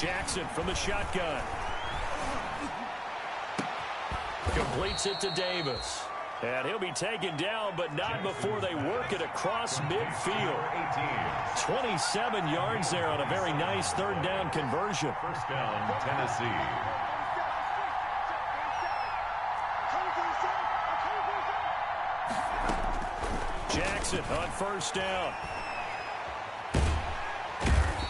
Jackson from the shotgun. Completes it to Davis. And he'll be taken down, but not before they work it across midfield. 27 yards there on a very nice third down conversion. First down, Tennessee. Jackson on first down.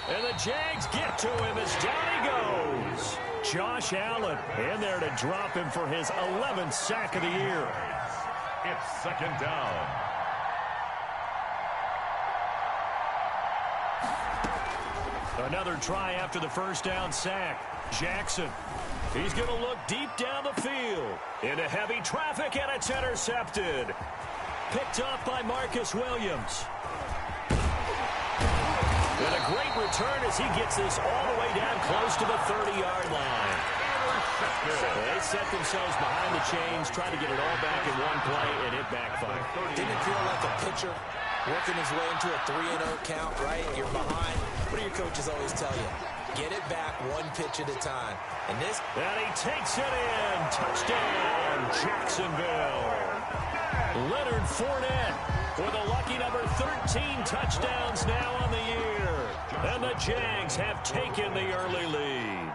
And the Jags get to him as down he goes. Josh Allen in there to drop him for his 11th sack of the year. It's second down. Another try after the first down sack. Jackson. He's going to look deep down the field. Into heavy traffic, and it's intercepted. Picked off by Marcus Williams. And a great return as he gets this all the way down close to the 30-yard line. They set themselves behind the chains, tried to get it all back in one play, and it backfired. Didn't it feel like a pitcher working his way into a 3-0 count, right? You're behind. What do your coaches always tell you? Get it back one pitch at a time. And he takes it in. Touchdown, Jacksonville. Leonard Fournette with a lucky number 13 touchdowns now on the year. And the Jags have taken the early lead.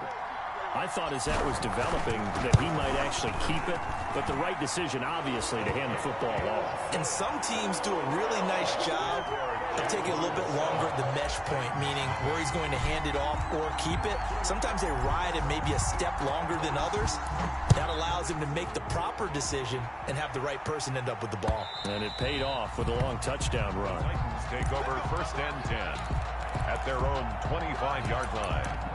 I thought as that was developing that he might actually keep it, but the right decision, obviously, to hand the football off. And some teams do a really nice job of taking a little bit longer at the mesh point, meaning where he's going to hand it off or keep it. Sometimes they ride it maybe a step longer than others. That allows him to make the proper decision and have the right person end up with the ball. And it paid off with a long touchdown run. Titans take over first and 10 at their own 25-yard line.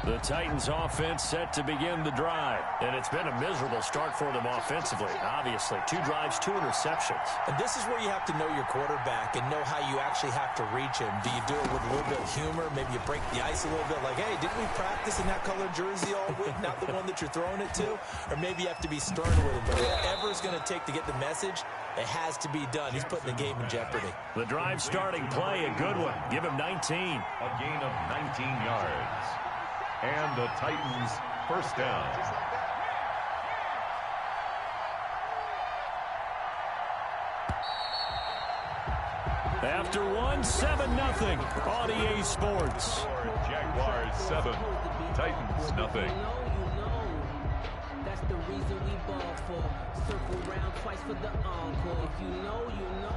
The Titans offense set to begin the drive. And it's been a miserable start for them offensively. Obviously, 2 drives, 2 interceptions. And this is where you have to know your quarterback and know how you actually have to reach him. Do you do it with a little bit of humor? Maybe you break the ice a little bit like, hey, didn't we practice in that colored jersey all week? Not the one that you're throwing it to? Or maybe you have to be stern with him. But whatever it's going to take to get the message, it has to be done. He's putting the game in jeopardy. The drive starting play, a good one. Give him 19. A gain of 19 yards. And the Titans first down. After one, 7-0 on EA Sports. Jaguars 7, Titans nothing. That's the reason we ball for. Circle round twice for the encore. If you know, you know.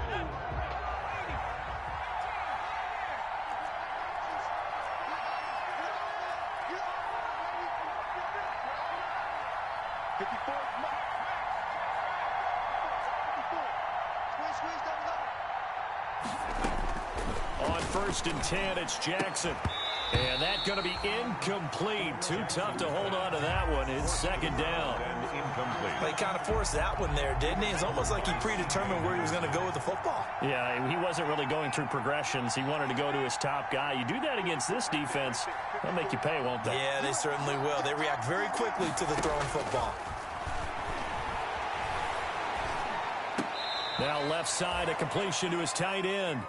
On first and 10, it's Jackson. And that's going to be incomplete. Too tough to hold on to that one. It's second down. And incomplete. Well, he kind of forced that one there, didn't he? It's almost like he predetermined where he was going to go with the football. Yeah, he wasn't really going through progressions. He wanted to go to his top guy. You do that against this defense, they'll make you pay, won't they? Yeah, they certainly will. They react very quickly to the thrown football. Now left side, a completion to his tight end.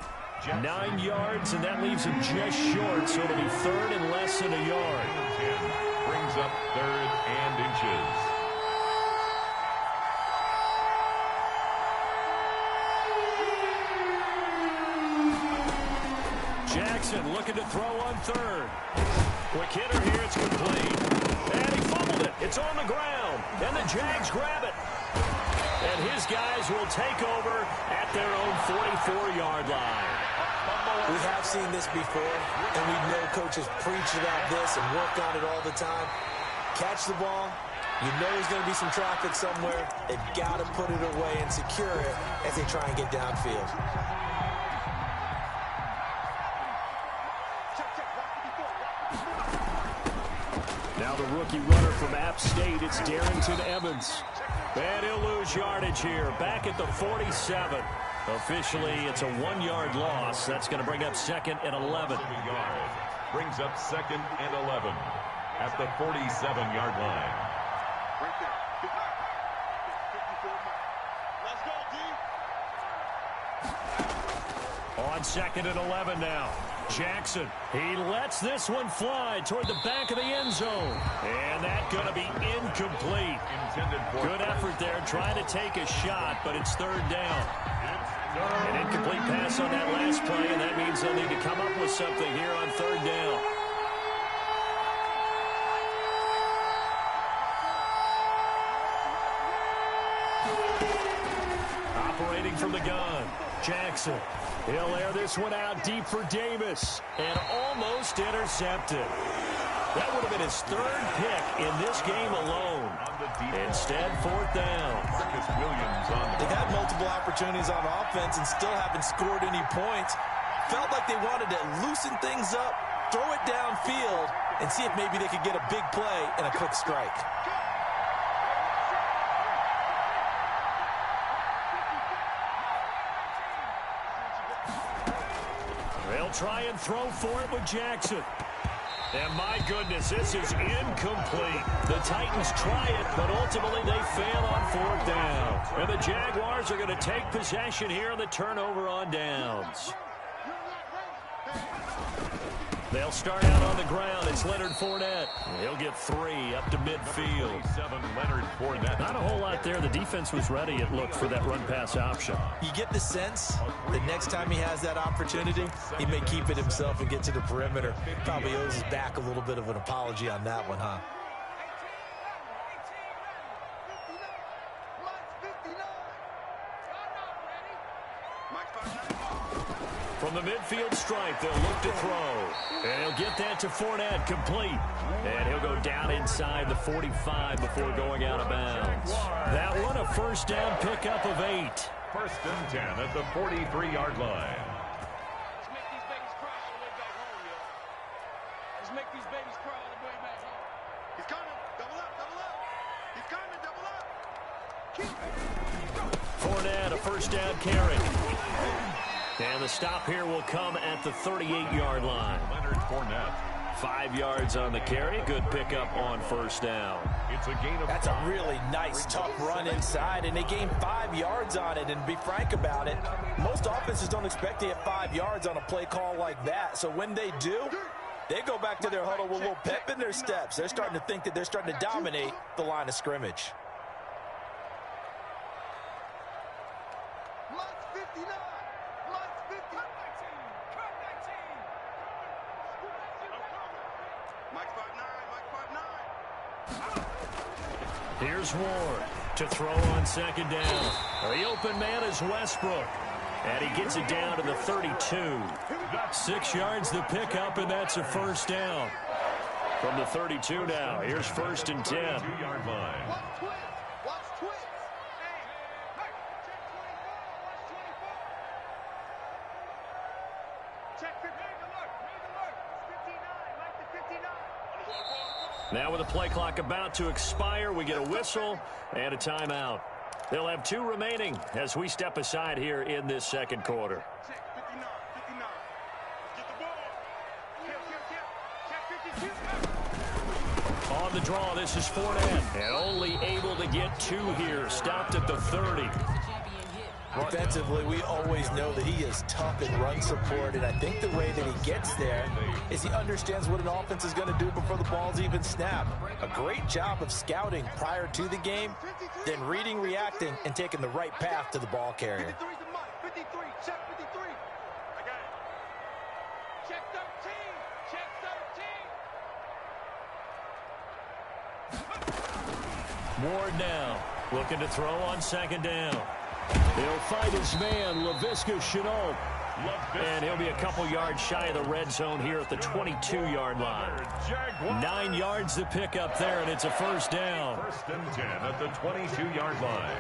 9 yards, and that leaves him just short, so it'll be third and less than a yard. Brings up third and inches. Jackson looking to throw on third. Quick hitter here, it's complete. And he fumbled it. It's on the ground, and the Jags grab it. And his guys will take over at their own 44-yard line. We have seen this before, and we know coaches preach about this and work on it all the time. Catch the ball. You know there's going to be some traffic somewhere. They've got to put it away and secure it as they try and get downfield. Now the rookie runner from App State, it's Darrington Evans. And he'll lose yardage here, back at the 47. Officially, it's a 1-yard loss. That's going to bring up second and 11. Brings up second and 11 at the 47-yard line. On second and 11 now. Jackson, he lets this one fly toward the back of the end zone. And that's going to be incomplete. Good effort there trying to take a shot, but it's third down. An incomplete pass on that last play, and that means they'll need to come up with something here on third down. Operating from the gun, Jackson. He'll air this one out deep for Davis, and almost intercepted. That would have been his third pick in this game alone. Instead, fourth down. They've had multiple opportunities on offense and still haven't scored any points. Felt like they wanted to loosen things up, throw it downfield, and see if maybe they could get a big play and a quick strike. They'll try and throw for it with Jackson. And my goodness, this is incomplete. The Titans try it, but ultimately they fail on fourth down. And the Jaguars are going to take possession here on the turnover on downs. They'll start out on the ground. It's Leonard Fournette. He'll get 3 up to midfield. Not a whole lot there. The defense was ready, it looked, for that run-pass option. You get the sense that next time he has that opportunity, he may keep it himself and get to the perimeter. Probably owes his back a little bit of an apology on that one, huh? From the midfield stripe, they'll look to throw. And he'll get that to Fournette, complete. And he'll go down inside the 45 before going out of bounds. That one, a first down pickup of 8. First and 10 at the 43-yard line. Let's make these babies cry all the way back home, yo. Let's make these babies cry all the way back home. He's coming. Double up, double up. He's coming, double up. Keep it. Fournette, a first down carry. And the stop here will come at the 38-yard line. Leonard Fournette. 5 yards on the carry. Good pickup on first down. It's a gain of That's 5. a really nice, tough run inside, and they gained 5 yards on it. And to be frank about it, most offenses don't expect to get 5 yards on a play call like that. So when they do, they go back to their huddle with a little pep in their steps. They're starting to think that they're starting to dominate the line of scrimmage. Here's Ward to throw on second down. The open man is Westbrook. And he gets it down to the 32. 6 yards the pickup, and that's a first down. From the 32 now, here's first and 10. 2-yard line. Watch twins. Check 59. Now with the play clock about to expire, we get a whistle and a timeout. They'll have 2 remaining as we step aside here in this second quarter. Check 59. Get the ball. Check 52. On the draw, this is Fournette. And only able to get 2 here. Stopped at the 30. Defensively, we always know that he is tough in run support, and I think the way that he gets there is he understands what an offense is going to do before the ball's even snapped. A great job of scouting prior to the game, then reading, reacting, and taking the right path to the ball carrier. 53, check 53. I got it. Check 13. Check 13. Ward now looking to throw on second down. He'll fight his man, Laviska Shenault. And he'll be a couple yards shy of the red zone here at the 22-yard line. 9 yards the pickup there, and it's a first down. First and 10 at the 22-yard line.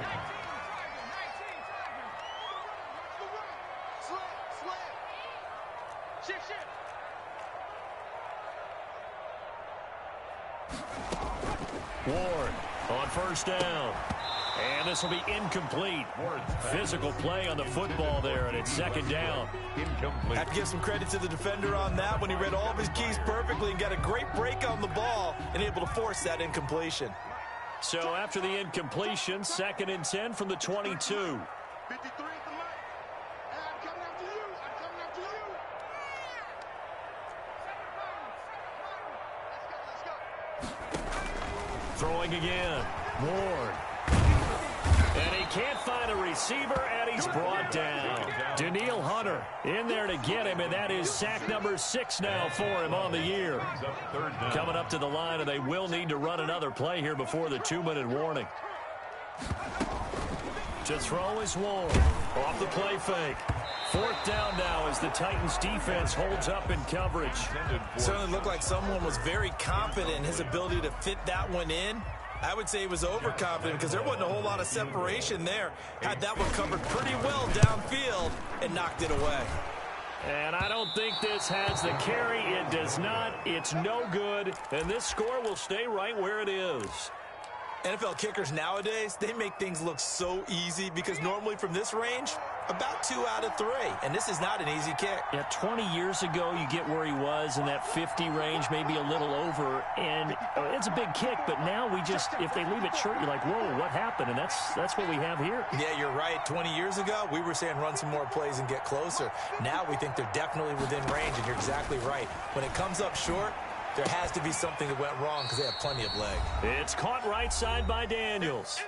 Ward on first down. And this will be incomplete. Physical play on the football there, and it's second down. Incomplete. I have to give some credit to the defender on that when he read all of his keys perfectly and got a great break on the ball and able to force that incompletion. So after the incompletion, second and 10 from the 22. 53 at the line. And I'm coming after you. Throwing again. Ward. And he can't find a receiver, and he's brought down. Daniil Hunter in there to get him, and that is sack number 6 now for him on the year. Coming up to the line, and they will need to run another play here before the 2-minute warning. To throw is Ward. Off the play fake. 4th down now as the Titans defense holds up in coverage. Certainly looked like someone was very confident in his ability to fit that one in. I would say he was overconfident because there wasn't a whole lot of separation there. Had that one covered pretty well downfield and knocked it away. And I don't think this has the carry. It does not. It's no good. And this score will stay right where it is. NFL kickers nowadays, they make things look so easy because normally from this range, about 2 out of 3. And this is not an easy kick. Yeah, 20 years ago, you get where he was in that 50 range, maybe a little over. And it's a big kick, but now we just, if they leave it short, you're like, whoa, what happened? And that's what we have here. Yeah, you're right. 20 years ago, we were saying run some more plays and get closer. Now we think they're definitely within range, and you're exactly right. When it comes up short, there has to be something that went wrong because they have plenty of leg. It's caught right side by Daniels.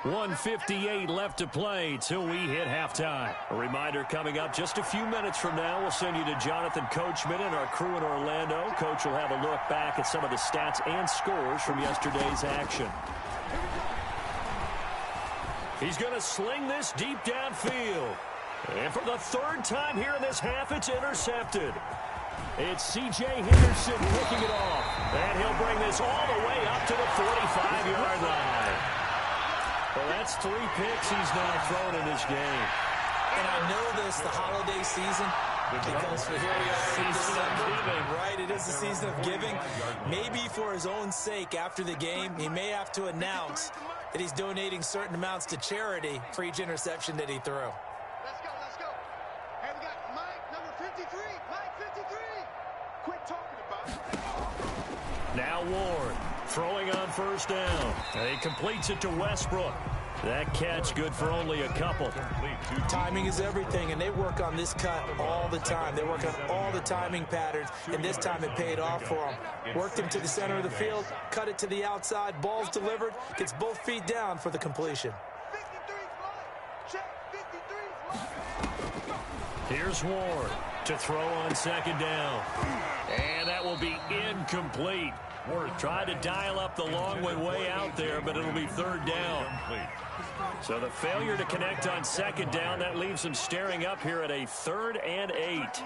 1:58 left to play till we hit halftime. A reminder coming up just a few minutes from now. We'll send you to Jonathan Coachman and our crew in Orlando. Coach will have a look back at some of the stats and scores from yesterday's action. He's going to sling this deep downfield. And for the 3rd time here in this half, it's intercepted. It's C.J. Henderson picking it off. And he'll bring this all the way up to the 45-yard line. Well, that's 3 picks he's now thrown in this game. And I know this, the holiday season, because for here we are in December, right? It is the season of giving. Maybe for his own sake after the game, he may have to announce that he's donating certain amounts to charity for each interception that he threw. Let's go, let's go. Hey, we got Mike, number 53. Mike, 53. Quit talking about it. Now Ward throwing on 1st down. And he completes it to Westbrook. That catch good for only a couple. Timing is everything, and they work on this cut all the time. They work on all the timing patterns, and this time it paid off for them. Worked him to the center of the field, cut it to the outside, ball's delivered, gets both feet down for the completion. 53 check, 53 Here's Ward to throw on 2nd down. And that will be incomplete. Ward tried to dial up the long way out there, but it'll be 3rd down. So the failure to connect on 2nd down, that leaves them staring up here at a 3rd and 8. 53.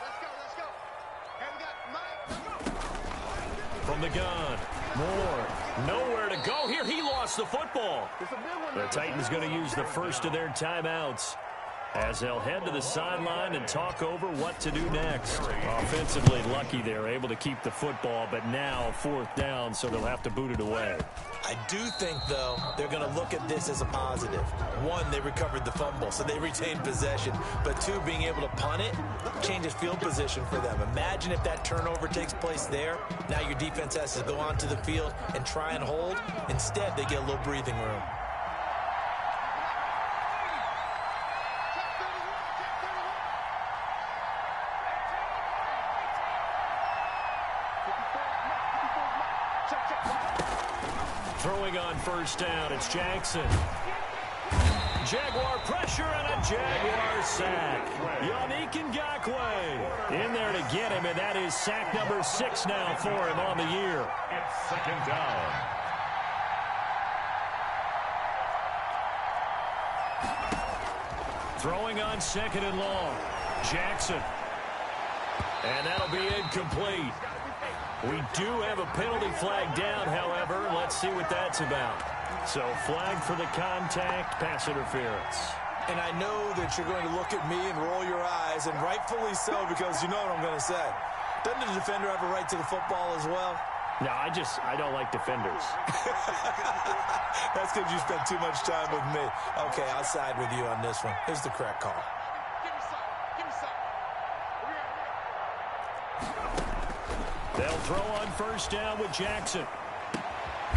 Let's go. Hey, we got Mike. From the gun, Ward, nowhere to go here. He lost the football. The Titans going to use the first of their timeouts as they'll head to the sideline and talk over what to do next. Offensively, lucky they're able to keep the football, but now 4th down, so they'll have to boot it away. I do think, though, they're going to look at this as a positive. 1, they recovered the fumble, so they retained possession. But 2, being able to punt it changes field position for them. Imagine if that turnover takes place there. Now your defense has to go onto the field and try and hold. Instead, they get a little breathing room. Throwing on 1st down, it's Jackson. Jaguar pressure and a Jaguar sack. Yannick Ngakoue in there to get him, and that is sack number 6 now for him on the year. It's 2nd down. Throwing on 2nd and long, Jackson. And that'll be incomplete. We do have a penalty flag down, however. Let's see what that's about. So flag for the contact, pass interference. And I know that you're going to look at me and roll your eyes, and rightfully so, because you know what I'm going to say. Doesn't the defender have a right to the football as well? No, I don't like defenders. That's because you spent too much time with me. Okay, I'll side with you on this one. Here's the correct call. They'll throw on 1st down with Jackson.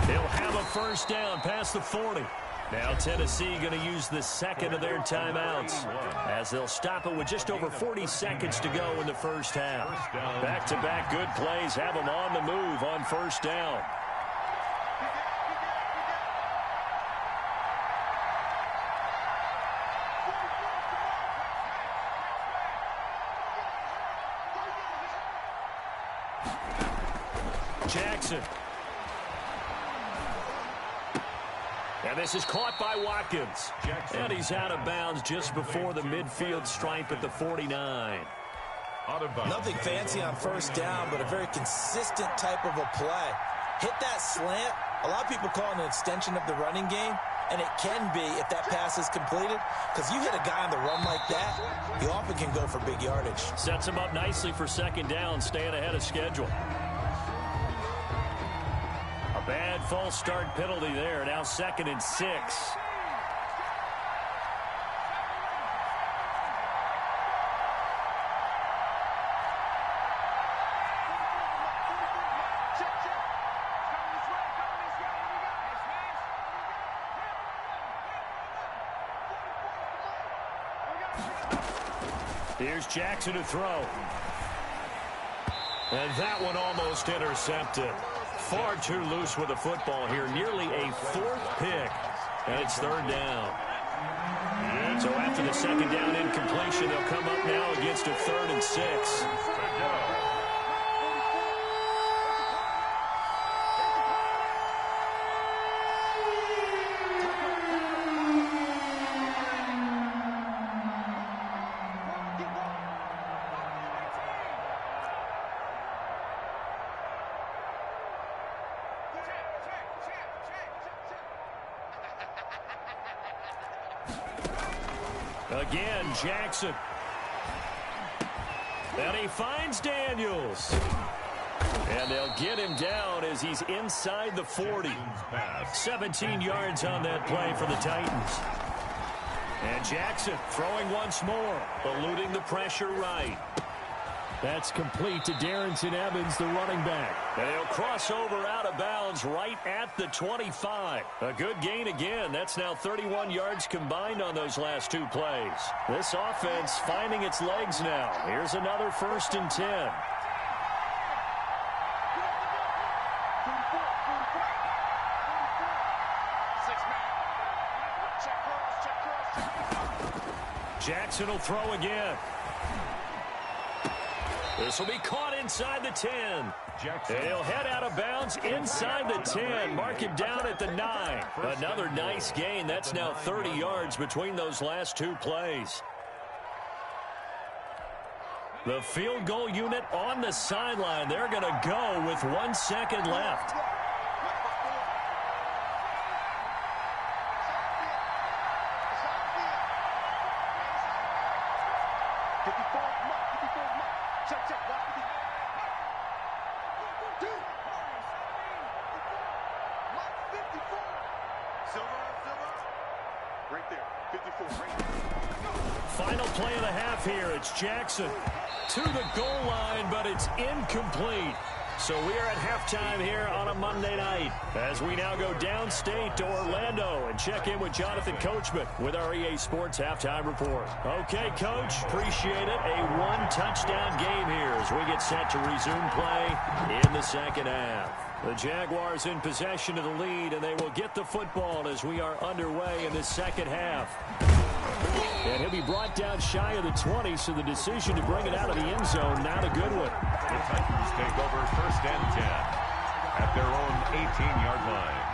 They'll have a 1st down past the 40. Now Tennessee going to use the second of their timeouts as they'll stop it with just over 40 seconds to go in the first half. Back-to-back good plays have them on the move on first down. Jackson. And this is caught by Watkins. And he's out of bounds just before the midfield stripe at the 49. Nothing fancy on first down, but a very consistent type of a play. Hit that slant. A lot of people call it an extension of the running game, and it can be if that pass is completed, because you hit a guy on the run like that, he often can go for big yardage. Sets him up nicely for second down, staying ahead of schedule. A bad false start penalty there. Now 2nd and 6. Here's Jackson to throw. And that one almost intercepted. Far too loose with the football here. Nearly a 4th pick. And it's 3rd down. So after the second down incompletion, they'll come up now against a 3rd and 6. Again, Jackson. And he finds Daniels. And they'll get him down as he's inside the 40. 17 yards on that play for the Titans. And Jackson throwing once more, eluding the pressure right. That's complete to Darrington Evans, the running back. And he'll cross over out of bounds right at the 25. A good gain again. That's now 31 yards combined on those last 2 plays. This offense finding its legs now. Here's another 1st and 10. Jackson will throw again. This will be caught inside the 10. And he'll head out of bounds inside the 10. Mark him down at the 9. Another nice gain. That's now 30 yards between those last 2 plays. The field goal unit on the sideline. They're going to go with 1 second left. Final play of the half here. It's Jackson to the goal line, but it's incomplete. So we are at halftime here on a Monday night as we now go downstate to Orlando and check in with Jonathan Coachman with our EA Sports Halftime Report. Okay, Coach, appreciate it. A 1-touchdown game here as we get set to resume play in the second half. The Jaguars in possession of the lead, and they will get the football as we are underway in the second half. And he'll be brought down shy of the 20, so the decision to bring it out of the end zone, not a good one. The Titans take over 1st and 10 at their own 18-yard line.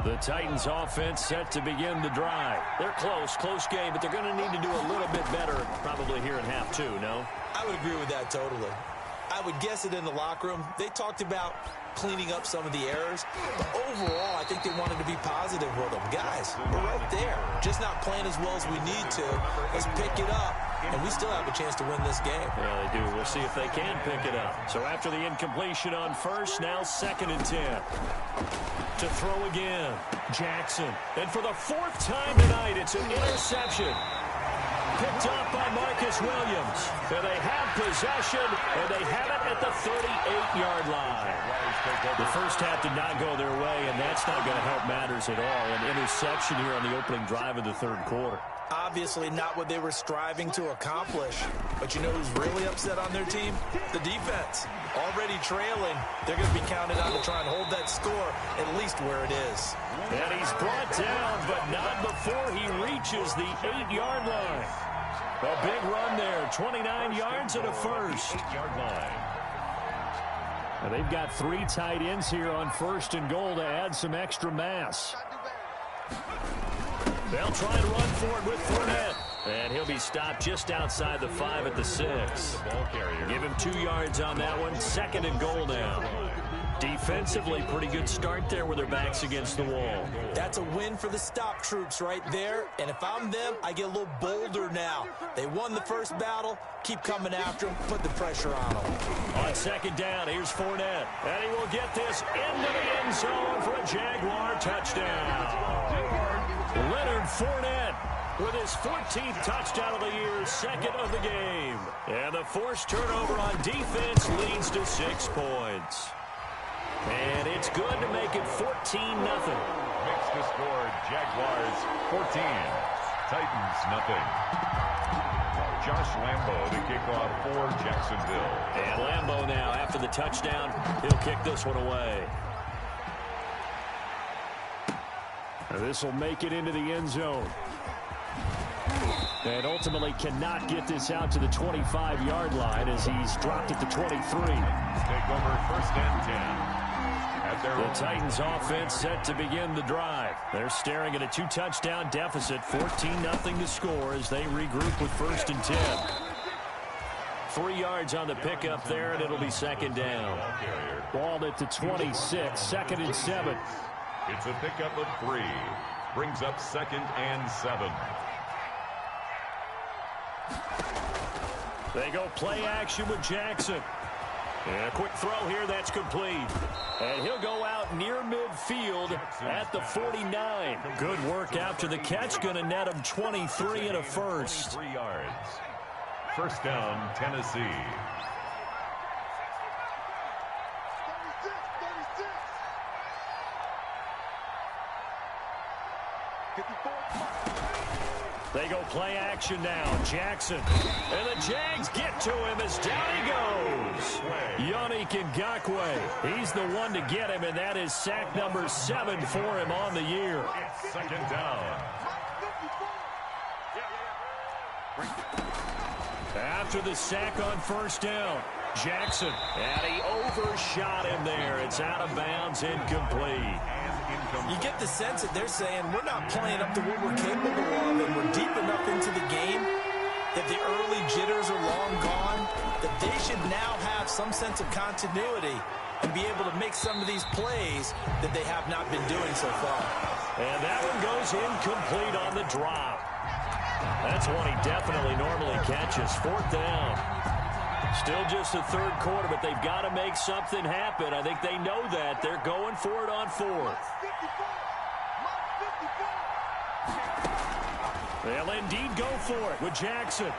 The Titans offense set to begin the drive. They're close game, but they're going to need to do a little bit better probably here in half 2, no? I would agree with that totally. I would guess it in the locker room. They talked about cleaning up some of the errors. But overall, I think they wanted to be positive with them. Guys, we're right there. Just not playing as well as we need to. Let's pick it up, and we still have a chance to win this game. Yeah, they do. We'll see if they can pick it up. So after the incompletion on first, now 2nd and 10. To throw again, Jackson. And for the 4th time tonight, it's an interception. picked up by Marcus Williams. And they have possession, and they have it at the 38-yard line. The first half did not go their way, and that's not going to help matters at all. An interception here on the opening drive of the third quarter. Obviously not what they were striving to accomplish. But you know who's really upset on their team? The defense. Already trailing. They're going to be counted on to try and hold that score at least where it is. And he's brought down, but not before he reaches the 8-yard line. A big run there. 29 yards and a first. 8-yard line. And they've got 3 tight ends here on first and goal to add some extra mass. They'll try and run for it with Fournette. And he'll be stopped just outside the 5 at the 6. Give him 2 yards on that one. Second and goal now. Defensively, pretty good start there with their backs against the wall. That's a win for the stop troops right there. And if I'm them, I get a little bolder now. They won the first battle. Keep coming after them. Put the pressure on them. On second down, here's Fournette. And he will get this into the end zone for a Jaguar touchdown. Leonard Fournette with his 14th touchdown of the year, second of the game. And the forced turnover on defense leads to 6 points. And it's good to make it 14-0. Makes the score Jaguars 14, Titans nothing. Josh Lambo to kick off for Jacksonville. And Lambo now, after the touchdown, he'll kick this one away. This will make it into the end zone. And ultimately cannot get this out to the 25-yard line as he's dropped at the 23. Take over first and 10. The Titans offense set to begin the drive. They're staring at a 2-touchdown deficit, 14-0 to score as they regroup with first and 10. 3 yards on the pickup there, and it'll be second down. Ball at the 26, second and 7. It's a pickup of 3. Brings up second and 7. They go play action with Jackson. And a quick throw here, that's complete. And he'll go out near midfield at the 49. Good work after the catch, going to net him 23 and a first. 3 yards. First down, Tennessee. 54. They go play action now. Jackson. And the Jags get to him as down he goes. Yannick Ngakoue. He's the one to get him, and that is sack number 7 for him on the year. It's second down. After the sack on first down, Jackson. And he overshot him there. It's out of bounds, incomplete. You get the sense that they're saying we're not playing up to what we're capable of, and we're deep enough into the game that the early jitters are long gone, that they should now have some sense of continuity and be able to make some of these plays that they have not been doing so far. And that one goes incomplete on the drop. That's one he definitely normally catches. Fourth down. Still just the third quarter, but they've got to make something happen. I think they know that. They're going for it on fourth. They'll indeed go for it with Jackson.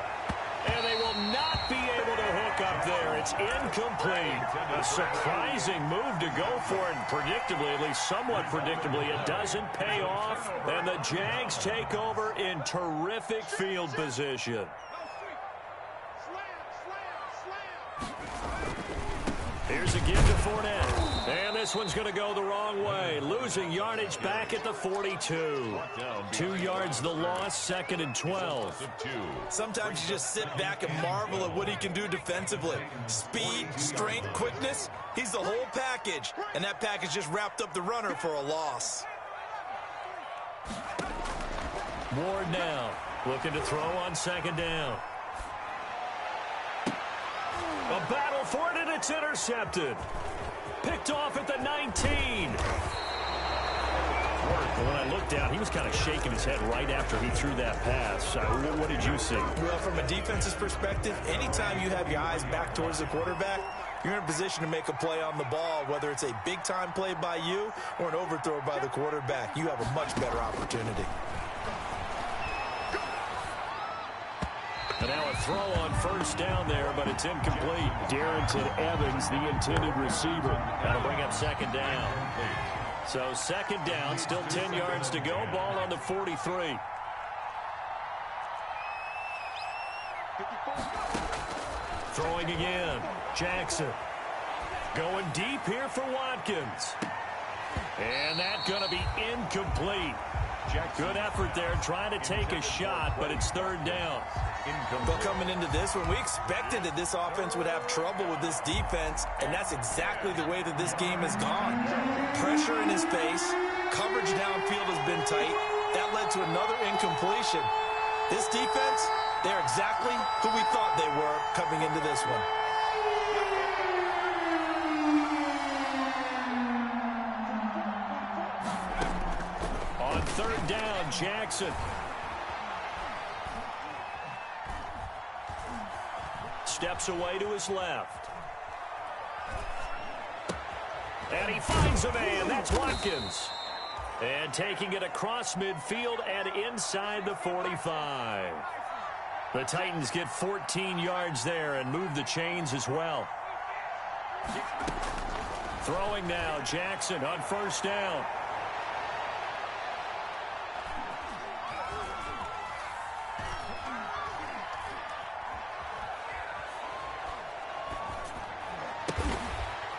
And they will not be able to hook up there. It's incomplete. A surprising move to go for it. And predictably, at least somewhat predictably, it doesn't pay off. And the Jags take over in terrific field position. Here's a give to Fournette. And this one's going to go the wrong way. Losing yardage back at the 42. 2 yards the loss, second and 12. Sometimes you just sit back and marvel at what he can do defensively. Speed, strength, quickness. He's the whole package. And that package just wrapped up the runner for a loss. Ward now looking to throw on second down. A battle for it, and it's intercepted. Picked off at the 19. When I looked down, he was kind of shaking his head right after he threw that pass. What did you see? Well, from a defense's perspective, anytime you have your eyes back towards the quarterback, you're in a position to make a play on the ball, whether it's a big-time play by you or an overthrow by the quarterback. You have a much better opportunity. throw on first down there, but it's incomplete. Darrington Evans, the intended receiver. That'll bring up second down. So second down, still 10 yards to go. Ball on the 43. Throwing again. Jackson. Going deep here for Watkins. And that's going to be incomplete. Good effort there trying to take a shot, but it's third down. But coming into this one, we expected that this offense would have trouble with this defense, and that's exactly the way that this game has gone. Pressure in his face, coverage downfield has been tight. That led to another incompletion. This defense, they're exactly who we thought they were coming into this one. On third down, Jackson. Steps away to his left. And he finds a man. That's Watkins. And taking it across midfield and inside the 45. The Titans get 14 yards there and move the chains as well. Throwing now, Jackson on first down.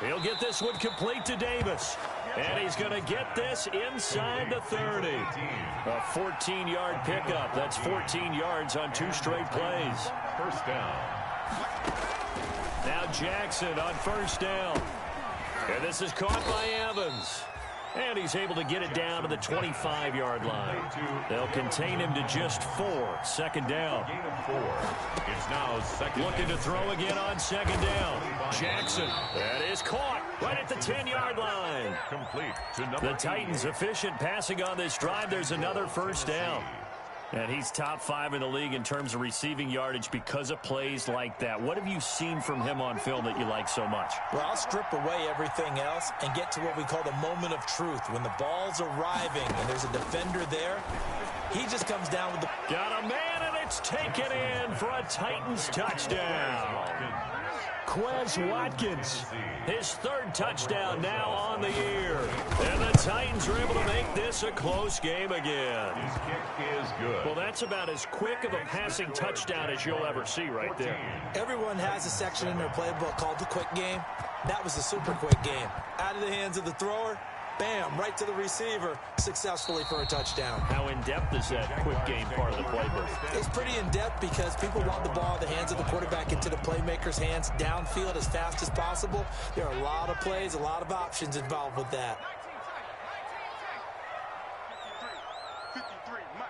He'll get this one complete to Davis. And he's going to get this inside the 30. A 14-yard pickup. That's 14 yards on 2 straight plays. First down. Now Jackson on first down. And this is caught by Evans. And he's able to get it down to the 25-yard line. They'll contain him to just 4. Second down. Gain of 4. It's now second. Looking to throw again on second down. Jackson. That is caught right at the 10-yard line. Complete to number The Titans efficient passing on this drive. There's another first down. And he's top 5 in the league in terms of receiving yardage because of plays like that. What have you seen from him on film that you like so much? Well, I'll strip away everything else and get to what we call the moment of truth. When the ball's arriving and there's a defender there, he just comes down with the... Got a man, and it's taken in for a Titans touchdown. Quez Watkins, his 3rd touchdown now on the year. And the Titans are able to make this a close game again. His kick is good. Well, that's about as quick of a passing touchdown as you'll ever see right there. Everyone has a section in their playbook called the quick game. That was a super quick game. Out of the hands of the thrower, bam, right to the receiver, successfully for a touchdown. How in-depth is that quick game part of the playbook? It's pretty in-depth because people want the ball in the hands of the quarterback into the playmaker's hands downfield as fast as possible. There are a lot of plays, a lot of options involved with that. 53, Mike.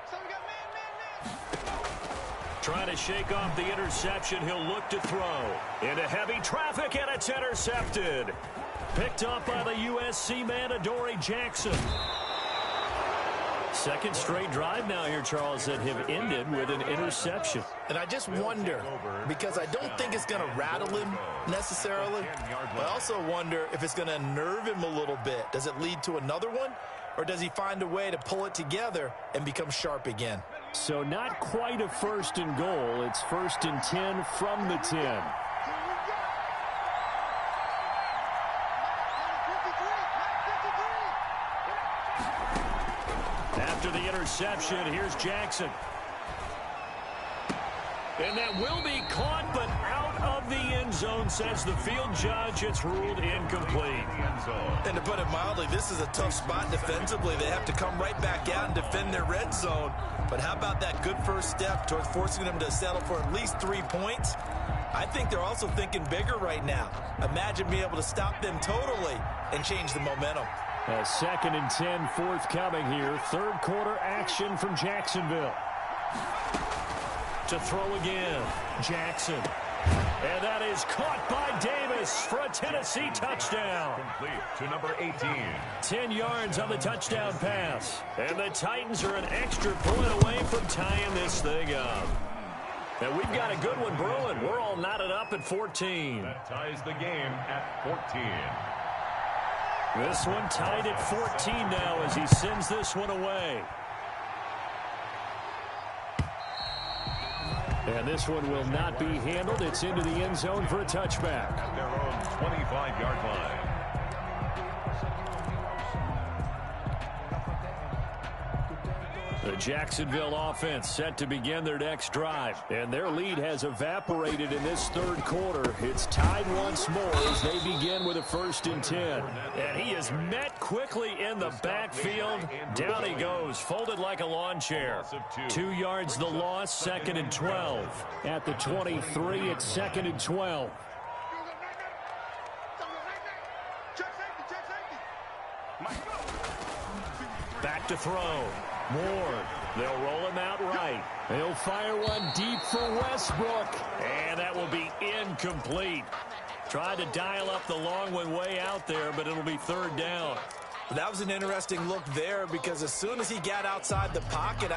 So we got man. Trying to shake off the interception. He'll look to throw. Into heavy traffic, and it's intercepted. Picked up by the USC man, Adoree Jackson. Second straight drive now here, Charles, that have ended with an interception. And I just wonder, because I don't think it's going to rattle him necessarily, but I also wonder if it's going to nerve him a little bit. Does it lead to another one, or does he find a way to pull it together and become sharp again? So not quite a 1st and goal. It's 1st and 10 from the 10. After the interception, here's Jackson. And that will be caught, but out of the end zone, says the field judge. It's ruled incomplete. And to put it mildly, this is a tough spot defensively. They have to come right back out and defend their red zone. But how about that good first step towards forcing them to settle for at least 3 points? I think they're also thinking bigger right now. Imagine being able to stop them totally and change the momentum. A 2nd and 10 forthcoming here. 3rd quarter action from Jacksonville. To throw again, Jackson. And that is caught by Davis for a Tennessee touchdown. Complete to number 18. 10 yards on the touchdown pass. And the Titans are an extra point away from tying this thing up. And we've got a good one brewing. We're all knotted up at 14. That ties the game at 14. This one tied at 14 now as he sends this one away. And this one will not be handled. It's into the end zone for a touchback. At their own 25-yard line. The Jacksonville offense set to begin their next drive. And their lead has evaporated in this third quarter. It's tied once more as they begin with a 1st and 10. And he is met quickly in the backfield. Down he goes, folded like a lawn chair. 2 yards the loss, 2nd and 12. At the 23, it's 2nd and 12. Back to throw. Moore. They'll roll him out right. They'll fire one deep for Westbrook. And that will be incomplete. Tried to dial up the long one way out there, but it'll be 3rd down. That was an interesting look there because as soon as he got outside the pocket...